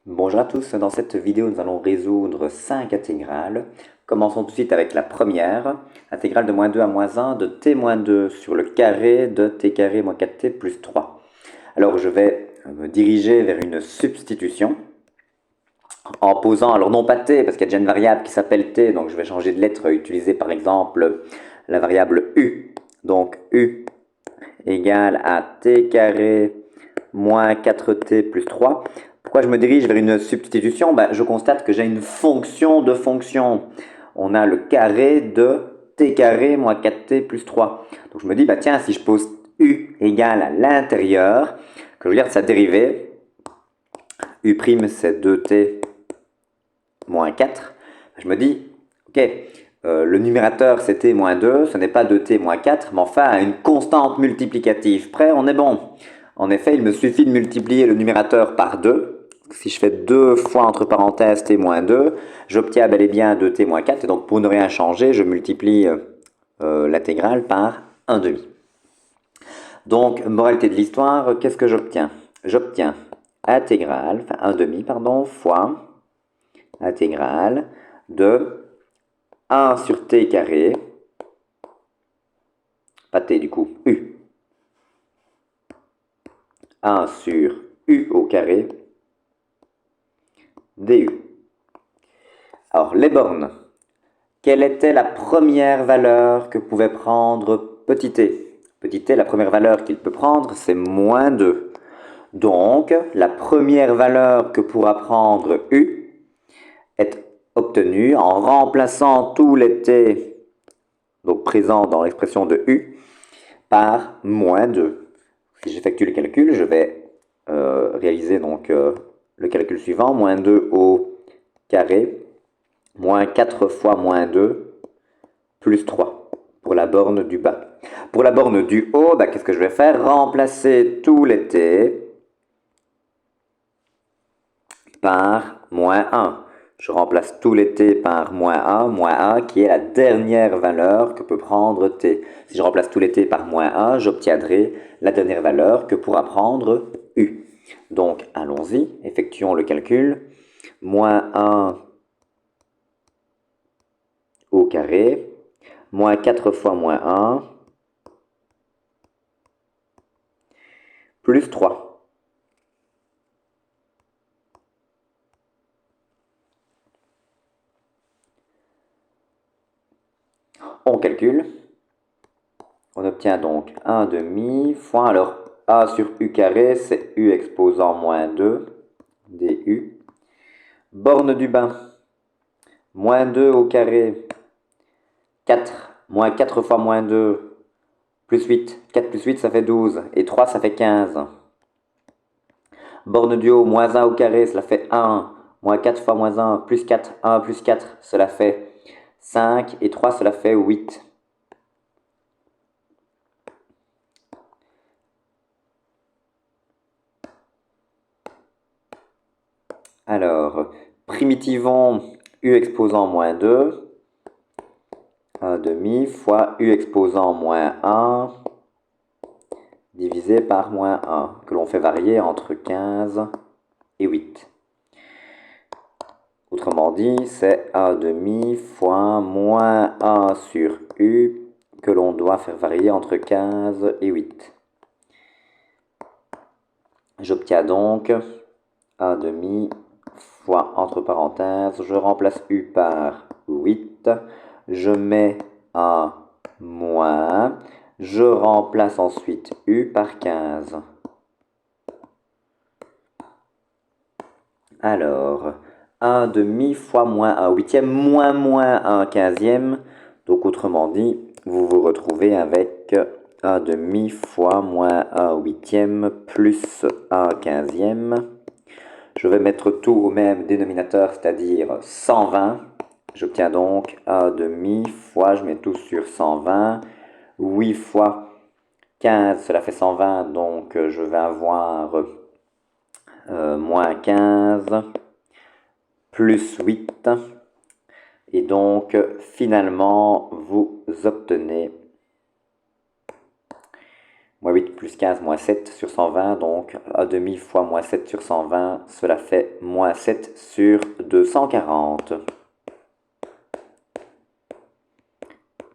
Bonjour à tous, dans cette vidéo nous allons résoudre 5 intégrales. Commençons tout de suite avec la première, intégrale de moins 2 à moins 1 de t-2 sur le carré de t carré moins 4t plus 3. Alors je vais me diriger vers une substitution en posant, alors non pas t parce qu'il y a déjà une variable qui s'appelle t, donc je vais changer de lettre, utiliser par exemple la variable u. Donc u égale à t carré moins 4t plus 3. Pourquoi je me dirige vers une substitution? Je constate que j'ai une fonction de fonction. On a le carré de t carré moins 4t plus 3. Donc je me dis, tiens, si je pose u égale à l'intérieur, que je regarde sa dérivée, u' c'est 2t moins 4, je me dis, ok, le numérateur c'était moins 2, ce n'est pas 2t moins 4, mais enfin à une constante multiplicative près, on est bon. En effet, il me suffit de multiplier le numérateur par 2. Si je fais 2 fois entre parenthèses t moins 2, j'obtiens bel et bien 2t moins 4. Et donc pour ne rien changer, je multiplie l'intégrale par 1 demi. Donc, moralité de l'histoire, qu'est-ce que j'obtiens? J'obtiens intégrale, enfin 1 demi, pardon, fois intégrale de 1 sur t carré, pas t du coup, u. 1 sur u au carré du. Alors, les bornes. Quelle était la première valeur que pouvait prendre petit t? Petit t, la première valeur qu'il peut prendre, c'est moins 2. Donc, la première valeur que pourra prendre u est obtenue en remplaçant tous les t donc présents dans l'expression de u par moins 2. Si j'effectue le calcul, je vais réaliser donc le calcul suivant, moins 2 au carré, moins 4 fois moins 2, plus 3 pour la borne du bas. Pour la borne du haut, qu'est-ce que je vais faire? Remplacer tous les t par moins 1. Je remplace tous les t par moins 1 qui est la dernière valeur que peut prendre t. Si je remplace tous les t par moins 1, j'obtiendrai la dernière valeur que pourra prendre u. Donc allons-y, effectuons le calcul. Moins 1 au carré, moins 4 fois moins 1, plus 3. On calcule. On obtient donc 1 demi fois, alors a sur u carré, c'est u exposant moins 2, du. Borne du bas, moins 2 au carré, 4, moins 4 fois moins 2, plus 8. 4 plus 8, ça fait 12, et 3, ça fait 15. Borne du haut, moins 1 au carré, cela fait 1, moins 4 fois moins 1, plus 4, 1 plus 4, cela fait 5, et 3, cela fait 8. Alors, primitivons u exposant moins 2, 1 demi fois u exposant moins 1 divisé par moins 1, que l'on fait varier entre 15 et 8. Autrement dit, c'est 1 demi fois moins 1 sur u que l'on doit faire varier entre 15 et 8. J'obtiens donc 1 demi fois, entre parenthèses, je remplace u par 8, je mets un moins, je remplace ensuite u par 15. Alors, 1 demi fois moins 1 huitième moins moins 1 quinzième. Donc autrement dit, vous vous retrouvez avec 1 demi fois moins 1 huitième plus 1 quinzième. Je vais mettre tout au même dénominateur, c'est-à-dire 120. J'obtiens donc 1 demi fois, je mets tout sur 120. 8 fois 15, cela fait 120, donc je vais avoir moins 15 plus 8. Et donc, finalement, vous obtenez moins 8 plus 15 moins 7 sur 120, donc a demi fois moins 7 sur 120, cela fait moins 7 sur 240.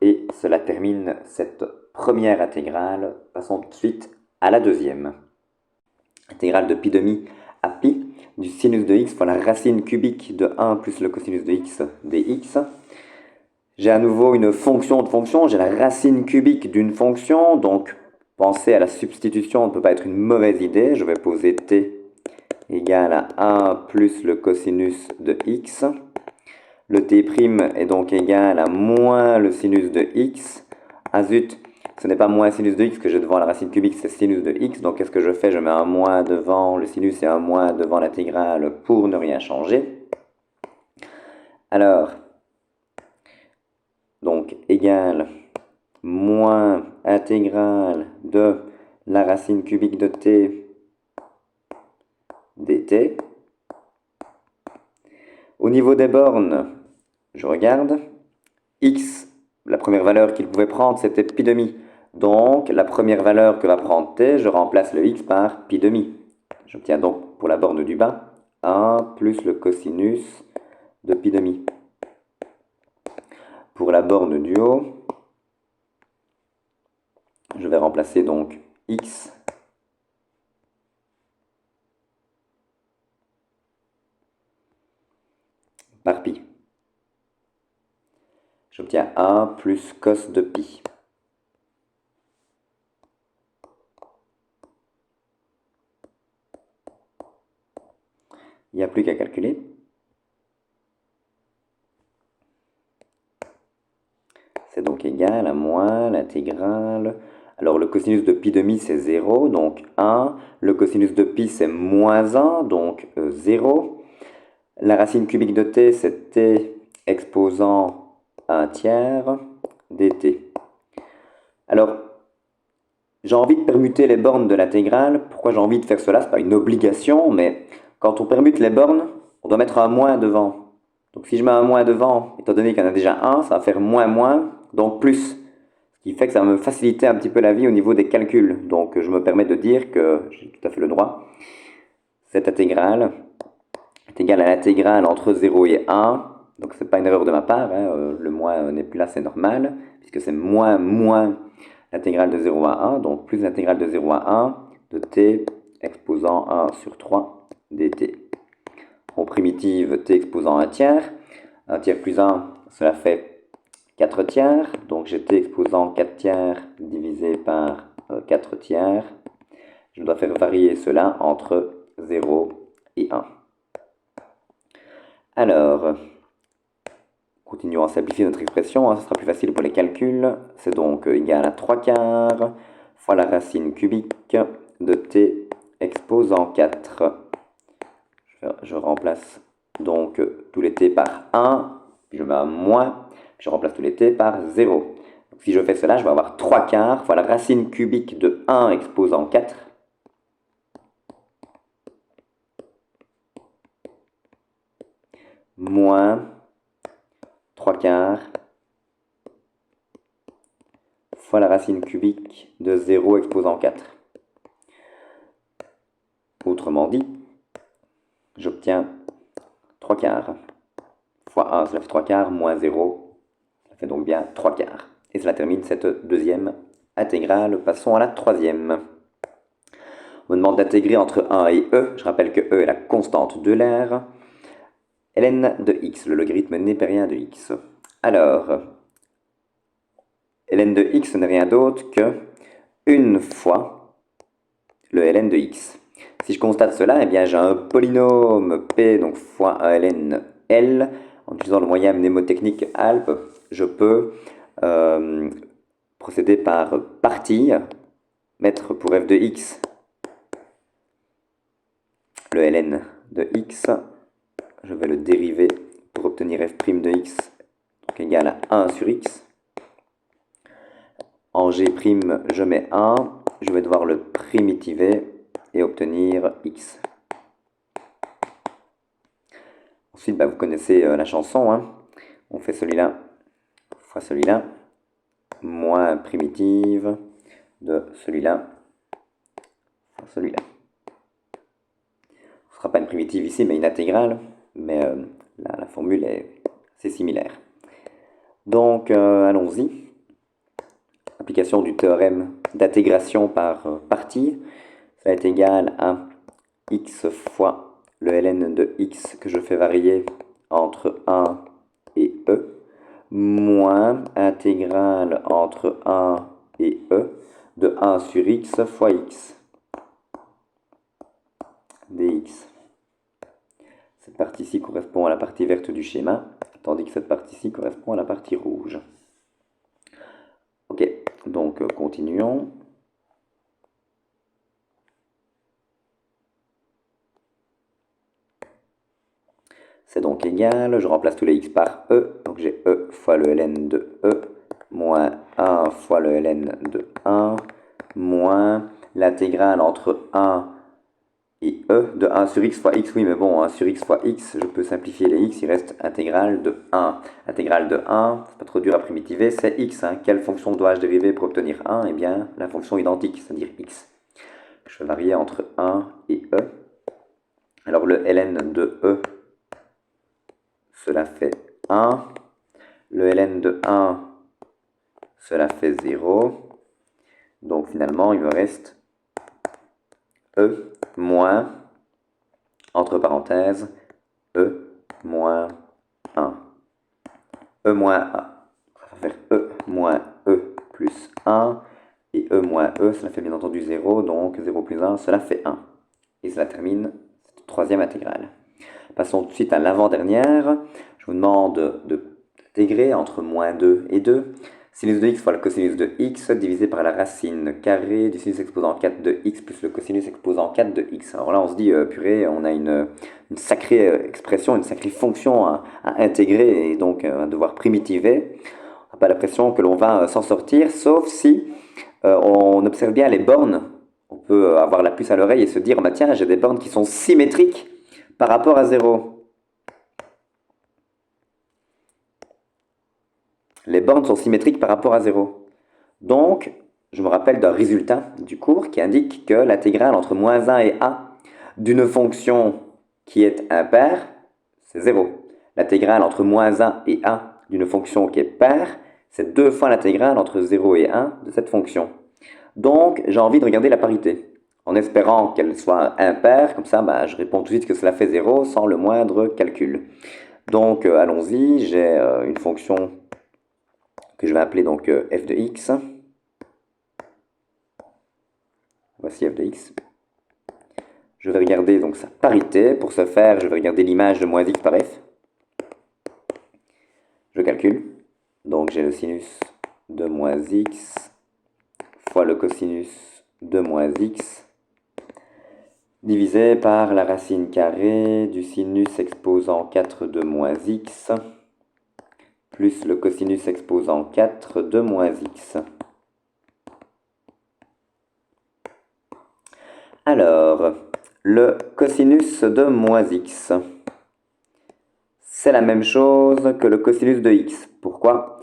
Et cela termine cette première intégrale. Passons tout de suite à la deuxième. Intégrale de pi demi à pi du sinus de x fois la racine cubique de 1 plus le cosinus de x dx. J'ai à nouveau une fonction de fonction, j'ai la racine cubique d'une fonction, donc penser à la substitution ne peut pas être une mauvaise idée. Je vais poser t égale à 1 plus le cosinus de x. Le t' est donc égal à moins le sinus de x. Ah zut, ce n'est pas moins sinus de x que j'ai devant la racine cubique, c'est sinus de x. Donc qu'est-ce que je fais? Je mets un moins devant le sinus et un moins devant l'intégrale pour ne rien changer. Alors, donc égal moins intégrale de la racine cubique de t dt. Au niveau des bornes, je regarde. X, la première valeur qu'il pouvait prendre, c'était pi demi. Donc, la première valeur que va prendre t, je remplace le x par pi demi. J'obtiens donc, pour la borne du bas, 1 plus le cosinus de pi demi. Pour la borne du haut, je vais remplacer donc x par pi. J'obtiens 1 plus cos de pi. Il n'y a plus qu'à calculer. C'est donc égal à moins l'intégrale. Alors le cosinus de pi demi c'est 0, donc 1. Le cosinus de pi c'est moins 1, donc 0. La racine cubique de t c'est t exposant 1 tiers dt. Alors, j'ai envie de permuter les bornes de l'intégrale. Pourquoi j'ai envie de faire cela? Ce n'est pas une obligation, mais quand on permute les bornes, on doit mettre un moins devant. Donc si je mets un moins devant, étant donné qu'il y en a déjà un, ça va faire moins moins, donc plus. Ce qui fait que ça va me faciliter un petit peu la vie au niveau des calculs. Donc je me permets de dire que j'ai tout à fait le droit. Cette intégrale est égale à l'intégrale entre 0 et 1. Donc ce n'est pas une erreur de ma part, hein. Le moins n'est plus là, c'est normal, puisque c'est moins moins l'intégrale de 0 à 1, donc plus l'intégrale de 0 à 1 de t exposant 1 sur 3 dt. En primitive, t exposant 1 tiers plus 1, cela fait 4 tiers, donc j'ai t exposant 4 tiers divisé par 4 tiers. Je dois faire varier cela entre 0 et 1. Alors, continuons à simplifier notre expression, ce sera plus facile pour les calculs. C'est donc égal à 3 quarts fois la racine cubique de t exposant 4. Je remplace donc tous les t par 1, puis je mets un moins, puis je remplace tous les t par 0. Donc, si je fais cela, je vais avoir 3 quarts fois la racine cubique de 1 exposant 4. Moins 3 quarts fois la racine cubique de 0 exposant 4. Autrement dit, j'obtiens 3 quarts fois 1, cela fait 3 quarts, moins 0, ça fait donc bien 3 quarts. Et cela termine cette deuxième intégrale. Passons à la troisième. On me demande d'intégrer entre 1 et e. Je rappelle que e est la constante de l'air. ln de x, le logarithme népérien de x. Alors, ln de x n'est rien d'autre que une fois le ln de x. Si je constate cela, eh bien j'ai un polynôme p donc fois un ln l. En utilisant le moyen mnémotechnique ALP, je peux procéder par partie, mettre pour f de x le ln de x. Je vais le dériver pour obtenir f' de x, donc égal à 1 sur x. En g', je mets 1. Je vais devoir le primitiver et obtenir x. Ensuite, vous connaissez la chanson. Hein. On fait celui-là fois celui-là, moins primitive de celui-là, celui-là. Ce ne sera pas une primitive ici, mais une intégrale, mais la formule est assez similaire. Donc, allons-y. Application du théorème d'intégration par partie. Ça est égal à x fois le ln de x que je fais varier entre 1 et e, moins intégrale entre 1 et e de 1 sur x fois x dx. Cette partie-ci correspond à la partie verte du schéma, tandis que cette partie-ci correspond à la partie rouge. Ok, donc continuons. C'est donc égal, je remplace tous les x par e, donc j'ai e fois le ln de e, moins 1 fois le ln de 1, moins l'intégrale entre 1 et e de 1 sur x fois x, oui mais bon, 1 sur x fois x, je peux simplifier les x, il reste intégrale de 1. Intégrale de 1, c'est pas trop dur à primitiver, c'est x. Quelle fonction dois-je dériver pour obtenir 1? Eh bien, la fonction identique, c'est-à-dire x. Je vais varier entre 1 et e. Alors le ln de e, cela fait 1. Le ln de 1, cela fait 0. Donc finalement, il me reste e moins, entre parenthèses, e moins 1. E moins 1. Ça va faire e moins e plus 1. Et e moins e, cela fait bien entendu 0. Donc 0 plus 1, cela fait 1. Et cela termine cette troisième intégrale. Passons tout de suite à l'avant-dernière. Je vous demande d'intégrer entre moins 2 et 2. Sinus de x fois le cosinus de x divisé par la racine carrée du sinus exposant 4 de x plus le cosinus exposant 4 de x. Alors là, on se dit, purée, on a une sacrée expression, une sacrée fonction à intégrer et donc à devoir primitiver. On n'a pas l'impression que l'on va s'en sortir, sauf si on observe bien les bornes. On peut avoir la puce à l'oreille et se dire, bah tiens, j'ai des bornes qui sont symétriques par rapport à 0. Les bornes sont symétriques par rapport à 0. Donc, je me rappelle d'un résultat du cours qui indique que l'intégrale entre moins 1 et a d'une fonction qui est impaire, c'est 0. L'intégrale entre moins 1 et a d'une fonction qui est paire, c'est 2 fois l'intégrale entre 0 et 1 de cette fonction. Donc, j'ai envie de regarder la parité, en espérant qu'elle soit impaire, comme ça je réponds tout de suite que cela fait 0 sans le moindre calcul. Donc, allons-y, j'ai une fonction que je vais appeler donc f de x. Voici f de x. Je vais regarder donc sa parité. Pour ce faire, je vais regarder l'image de moins x par f. Je calcule. Donc j'ai le sinus de moins x fois le cosinus de moins x divisé par la racine carrée du sinus exposant 4 de moins x plus le cosinus exposant 4 de moins x. Alors, le cosinus de moins x, c'est la même chose que le cosinus de x. Pourquoi?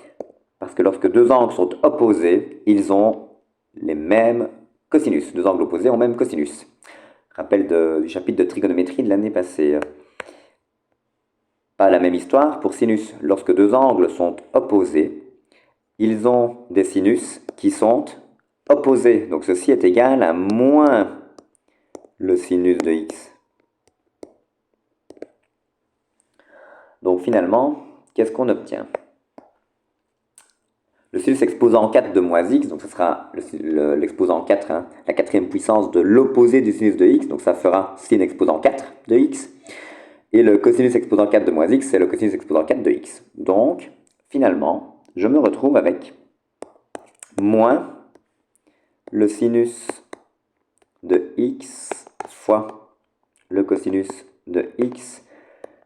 Parce que lorsque deux angles sont opposés, ils ont les mêmes cosinus. Deux angles opposés ont le même cosinus. Rappel du chapitre de trigonométrie de l'année passée. Pas la même histoire pour sinus. Lorsque deux angles sont opposés, ils ont des sinus qui sont opposés. Donc ceci est égal à moins le sinus de x. Donc finalement, qu'est-ce qu'on obtient? Le sinus exposant 4 de moins x, donc ce sera l'exposant 4, la quatrième puissance de l'opposé du sinus de x, donc ça fera sin exposant 4 de x. Et le cosinus exposant 4 de moins x, c'est le cosinus exposant 4 de x. Donc, finalement, je me retrouve avec moins le sinus de x fois le cosinus de x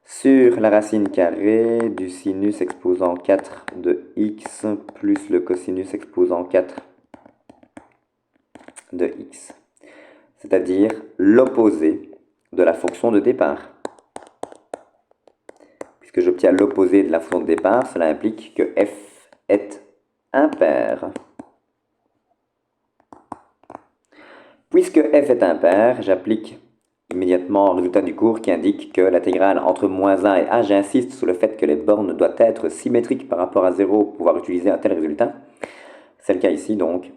sur la racine carrée du sinus exposant 4 de x plus le cosinus exposant 4 de x, c'est-à-dire l'opposé de la fonction de départ. Puisque j'obtiens l'opposé de la fonction de départ, cela implique que f est impair. Puisque f est impair, j'applique immédiatement le résultat du cours qui indique que l'intégrale entre moins 1 et a, j'insiste sur le fait que les bornes doivent être symétriques par rapport à 0 pour pouvoir utiliser un tel résultat. C'est le cas ici donc.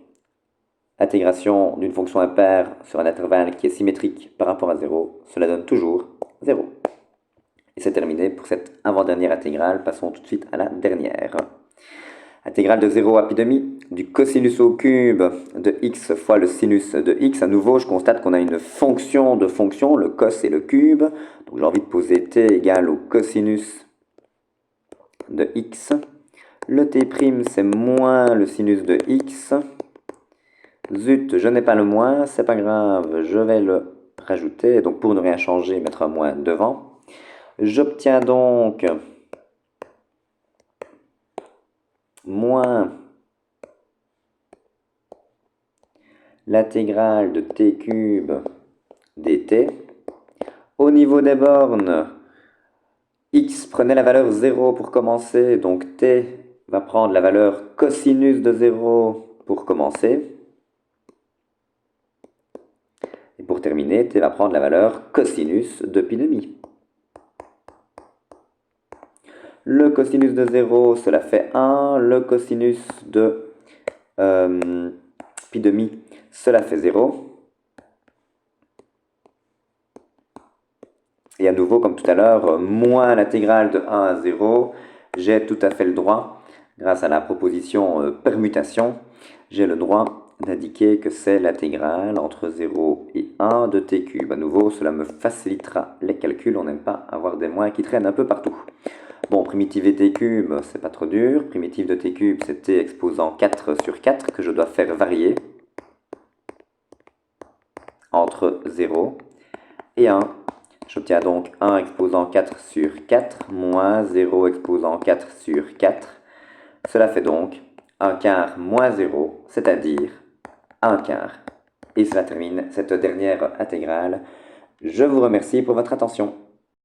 Intégration d'une fonction impaire sur un intervalle qui est symétrique par rapport à 0, cela donne toujours 0. Et c'est terminé pour cette avant-dernière intégrale. Passons tout de suite à la dernière. Intégrale de 0 à pi demi du cosinus au cube de x fois le sinus de x. À nouveau, je constate qu'on a une fonction de fonction, le cos et le cube. Donc j'ai envie de poser t égale au cosinus de x. Le t' c'est moins le sinus de x. Zut, je n'ai pas le moins, c'est pas grave, je vais le rajouter. Donc pour ne rien changer, mettre un moins devant. J'obtiens donc moins l'intégrale de t cube dt. Au niveau des bornes, x prenait la valeur 0 pour commencer, donc t va prendre la valeur cosinus de 0 pour commencer. Et pour terminer, t va prendre la valeur cosinus de pi demi. Le cosinus de 0, cela fait 1. Le cosinus de pi demi, cela fait 0. Et à nouveau, comme tout à l'heure, moins l'intégrale de 1 à 0, j'ai tout à fait le droit, grâce à la proposition permutation, j'ai le droit d'indiquer que c'est l'intégrale entre 0 et 1 de t cube. À nouveau, cela me facilitera les calculs, on n'aime pas avoir des moins qui traînent un peu partout. Bon, primitive de t cube, c'est pas trop dur. Primitive de t cube, c'est t exposant 4 sur 4 que je dois faire varier entre 0 et 1. J'obtiens donc 1 exposant 4 sur 4 moins 0 exposant 4 sur 4. Cela fait donc 1 quart moins 0, c'est-à-dire 1 quart. Et cela termine cette dernière intégrale. Je vous remercie pour votre attention.